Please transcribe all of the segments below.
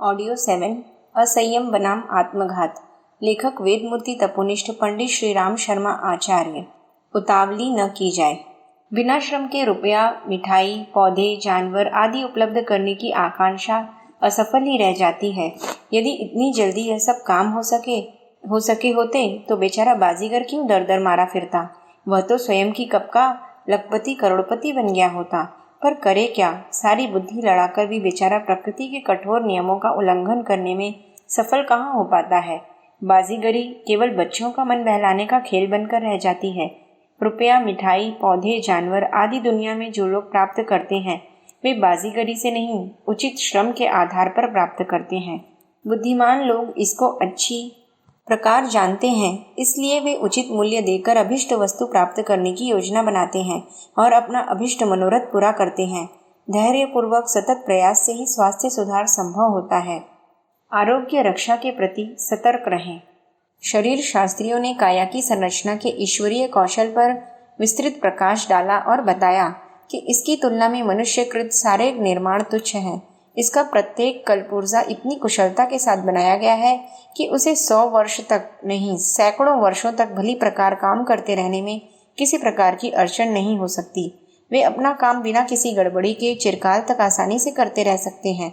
Audio 7 असंयम बनाम आत्मघात। लेखक वेदमूर्ति तपोनिष्ठ पंडित श्री राम शर्मा आचार्य। उतावली न की जाए। बिना श्रम के रुपया, मिठाई, पौधे, जानवर आदि उपलब्ध करने की आकांक्षा असफल ही रह जाती है। यदि इतनी जल्दी यह सब काम हो सके होते तो बेचारा बाजीगर क्यों दर दर मारा फिरता। वह तो स्वयं की कब का लखपति करोड़पति बन गया होता। पर करे क्या, सारी बुद्धि लड़ाकर भी बेचारा प्रकृति के कठोर नियमों का उल्लंघन करने में सफल कहाँ हो पाता है। बाजीगरी केवल बच्चों का मन बहलाने का खेल बनकर रह जाती है। रुपया, मिठाई, पौधे, जानवर आदि दुनिया में जो लोग प्राप्त करते हैं वे बाजीगरी से नहीं, उचित श्रम के आधार पर प्राप्त करते हैं। बुद्धिमान लोग इसको अच्छी प्रकार जानते हैं, इसलिए वे उचित मूल्य देकर अभिष्ट वस्तु प्राप्त करने की योजना बनाते हैं और अपना अभिष्ट मनोरथ पूरा करते हैं। धैर्यपूर्वक सतत प्रयास से ही स्वास्थ्य सुधार संभव होता है। आरोग्य रक्षा के प्रति सतर्क रहें। शरीर शास्त्रियों ने काया की संरचना के ईश्वरीय कौशल पर विस्तृत प्रकाश डाला और बताया कि इसकी तुलना में मनुष्यकृत सारे निर्माण तुच्छ हैं। इसका प्रत्येक कलपुर्जा इतनी कुशलता के साथ बनाया गया है कि उसे 100 वर्ष तक नहीं, सैकड़ों वर्षों तक भली प्रकार काम करते रहने में किसी प्रकार की अड़चन नहीं हो सकती। वे अपना काम बिना किसी गड़बड़ी के चिरकाल तक आसानी से करते रह सकते हैं।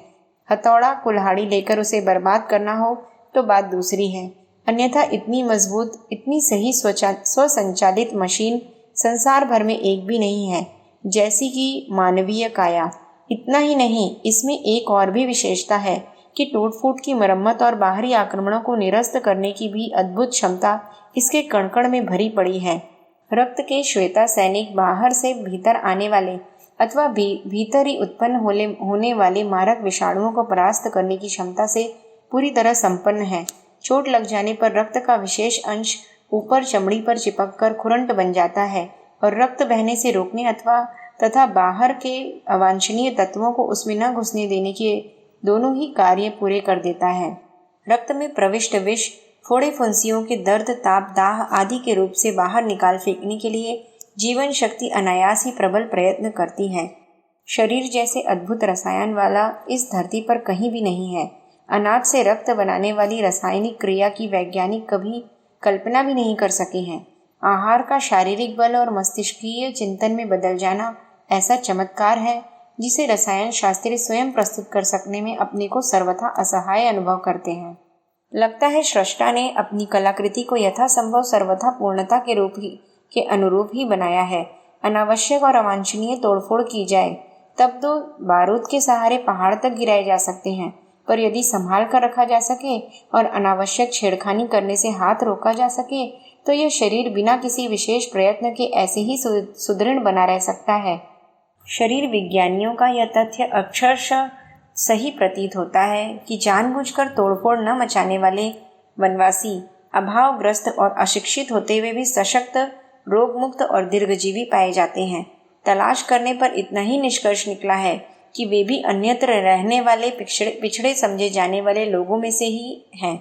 हथौड़ा, कुल्हाड़ी लेकर उसे बर्बाद करना हो तो बात दूसरी है, अन्यथा इतनी मजबूत, इतनी सही स्वसंचालित मशीन संसार भर में एक भी नहीं है जैसी कि मानवीय काया। इतना ही नहीं, इसमें एक और भी विशेषता है कि टूट फूट की मरम्मत और बाहरी आक्रमणों को निरस्त करने की भी अद्भुत क्षमता इसके कण-कण में भरी पड़ी है। रक्त के श्वेता सैनिक बाहर से भीतर आने वाले अथवा भीतर ही उत्पन्न होने वाले मारक विषाणुओं को परास्त करने की क्षमता से पूरी तरह संपन्न है। चोट लग जाने पर रक्त का विशेष अंश ऊपर चमड़ी पर चिपककर खुरंट बन जाता है और रक्त बहने से रोकने तथा बाहर के अवांछनीय तत्वों को उसमें न घुसने देने के दोनों ही कार्य पूरे कर देता है। रक्त में प्रविष्ट विष फोड़े फुंसियों के दर्द, ताप, दाह आदि के रूप से बाहर निकाल फेंकने के लिए जीवन शक्ति अनायास ही प्रबल प्रयत्न करती है। शरीर जैसे अद्भुत रसायन वाला इस धरती पर कहीं भी नहीं है। अनाज से रक्त बनाने वाली रासायनिक क्रिया की वैज्ञानिक कभी कल्पना भी नहीं कर सके हैं। आहार का शारीरिक बल और मस्तिष्कीय चिंतन में बदल जाना ऐसा चमत्कार है जिसे रसायन शास्त्री स्वयं प्रस्तुत कर सकने में अपने को सर्वथा असहाय अनुभव करते हैं। लगता है सृष्टा ने अपनी कलाकृति को यथासंभव सर्वथा पूर्णता के अनुरूप ही बनाया है। अनावश्यक और अवांछनीय तोड़फोड़ की जाए तब तो बारूद के सहारे पहाड़ तक गिराए जा सकते हैं, पर यदि संभाल कर रखा जा सके और अनावश्यक छेड़खानी करने से हाथ रोका जा सके तो यह शरीर बिना किसी विशेष प्रयत्न के ऐसे ही सुदृढ़ बना रह सकता है। शरीर विज्ञानियों का यह तथ्य अक्षरशः सही प्रतीत होता है कि जानबूझकर तोड़फोड़ न मचाने वाले वनवासी अभावग्रस्त और अशिक्षित होते हुए भी सशक्त, रोगमुक्त और दीर्घजीवी पाए जाते हैं। तलाश करने पर इतना ही निष्कर्ष निकला है कि वे भी अन्यत्र रहने वाले पिछड़े समझे जाने वाले लोगों में से ही हैं।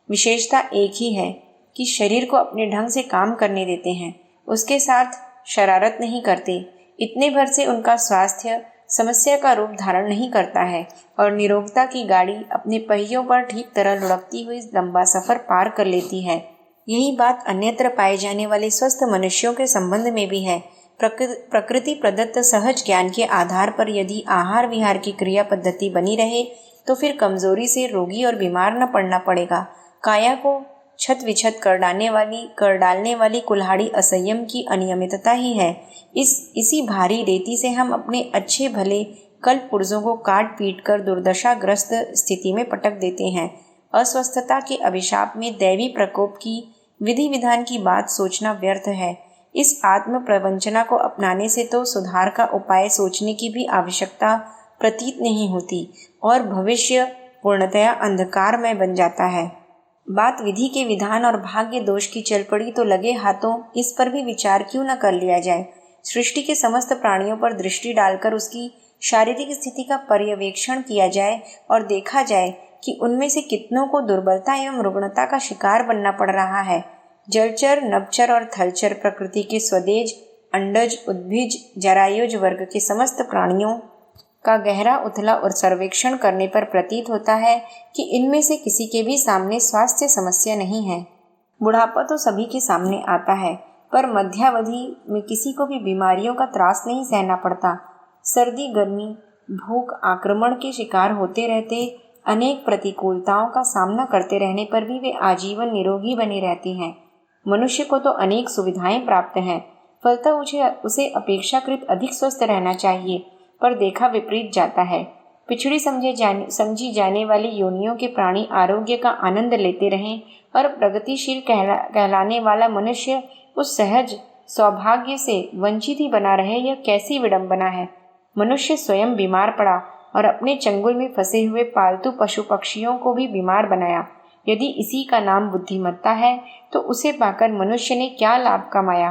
विशेषता एक ही है कि शरीर को अपने ढंग से काम करने देते हैं, उसके साथ शरारत नहीं करते। इतने भर से उनका स्वास्थ्य समस्या का रूप धारण नहीं करता है और निरोगता की गाड़ी अपने पहियों पर ठीक तरह लुढ़कती हुई लंबा सफर पार कर लेती है। यही बात अन्यत्र पाए जाने वाले स्वस्थ मनुष्यों के संबंध में भी है। प्रकृति प्रदत्त सहज ज्ञान के आधार पर यदि आहार विहार की क्रिया पद्धति बनी रहे तो फिर कमजोरी से रोगी और बीमार न पड़ना पड़ेगा। काया को छत विछत कर डालने वाली कुल्हाड़ी असंयम की अनियमितता ही है। इसी भारी रेती से हम अपने अच्छे भले कल पुर्जों को काट पीट कर दुर्दशाग्रस्त स्थिति में पटक देते हैं। अस्वस्थता के अभिशाप में दैवी प्रकोप की विधि विधान की बात सोचना व्यर्थ है। इस आत्म प्रवंचना को अपनाने से तो सुधार का उपाय सोचने की भी आवश्यकता प्रतीत नहीं होती और भविष्य पूर्णतया अंधकारमय बन जाता है। बात विधि के विधान और भाग्य दोष की चल पड़ी तो लगे हाथों इस पर भी विचार क्यों न कर लिया जाए। सृष्टि के समस्त प्राणियों पर दृष्टि डालकर उसकी शारीरिक स्थिति का पर्यवेक्षण किया जाए और देखा जाए कि उनमें से कितनों को दुर्बलता एवं रुग्णता का शिकार बनना पड़ रहा है। जलचर, नभचर और थलचर प्रकृति के स्वदेज, अंडज, उद्भिज, जरायुज वर्ग के समस्त प्राणियों का गहरा उथला और सर्वेक्षण करने पर प्रतीत होता है कि इनमें से किसी के भी सामने स्वास्थ्य समस्या नहीं है। बुढ़ापा तो सभी के सामने आता है, पर मध्यावधि में किसी को भी बीमारियों का त्रास नहीं सहना पड़ता। सर्दी, गर्मी, भूख आक्रमण के शिकार होते रहते, अनेक प्रतिकूलताओं का सामना करते रहने पर भी वे आजीवन निरोगी बने रहते हैं। मनुष्य को तो अनेक सुविधाएं प्राप्त हैं, फलतः उसे अपेक्षाकृत अधिक स्वस्थ रहना चाहिए, पर देखा विपरीत जाता है। पिछड़ी समझी जाने वाली योनियों के प्राणी आरोग्य का आनंद लेते रहें और प्रगतिशील कहलाने वाला मनुष्य उस सहज सौभाग्य से वंचित ही बना रहे, यह कैसी विडंबना है। मनुष्य स्वयं बीमार पड़ा और अपने चंगुल में फंसे हुए पालतू पशु पक्षियों को भी बीमार बनाया। यदि इसी का नाम बुद्धिमत्ता है तो उसे पाकर मनुष्य ने क्या लाभ कमाया।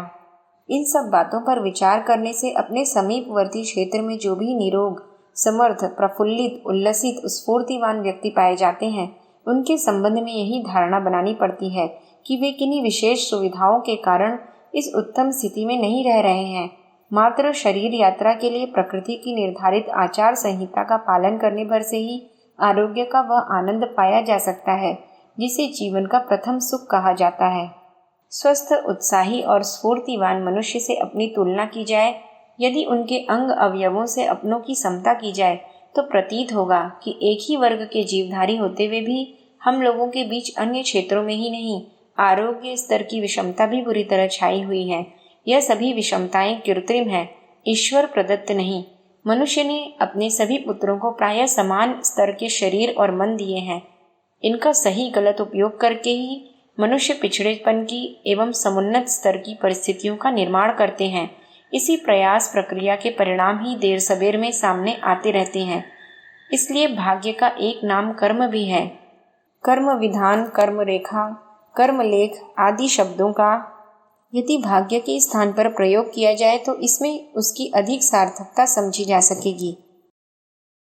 इन सब बातों पर विचार करने से अपने समीपवर्ती क्षेत्र में जो भी निरोग, समर्थ, प्रफुल्लित, उल्लसित, स्फूर्तिवान व्यक्ति पाए जाते हैं, उनके संबंध में यही धारणा बनानी पड़ती है कि वे किन्हीं विशेष सुविधाओं के कारण इस उत्तम स्थिति में नहीं रह रहे हैं। मात्र शरीर यात्रा के लिए प्रकृति की निर्धारित आचार संहिता का पालन करने भर से ही आरोग्य का वह आनंद पाया जा सकता है जिसे जीवन का प्रथम सुख कहा जाता है। स्वस्थ, उत्साही और स्फूर्तिवान मनुष्य से अपनी तुलना की जाए, यदि उनके अंग अवयवों से अपनों की समता की जाए, तो प्रतीत होगा कि एक ही वर्ग के जीवधारी होते हुए भी हम लोगों के बीच अन्य क्षेत्रों में ही नहीं, आरोग्य स्तर की विषमता भी बुरी तरह छाई हुई है। यह सभी विषमताएं कृत्रिम है, ईश्वर प्रदत्त नहीं। मनुष्य ने अपने सभी पुत्रों को प्रायः समान स्तर के शरीर और मन दिए हैं। इनका सही गलत उपयोग करके ही मनुष्य पिछड़ेपन की एवं समुन्नत स्तर की परिस्थितियों का निर्माण करते हैं। इसी प्रयास प्रक्रिया के परिणाम ही देर सबेर में सामने आते रहते हैं। इसलिए भाग्य का एक नाम कर्म भी है। कर्म विधान, कर्म रेखा, कर्म लेख आदि शब्दों का यदि भाग्य के स्थान पर प्रयोग किया जाए तो इसमें उसकी अधिक सार्थकता समझी जा सकेगी।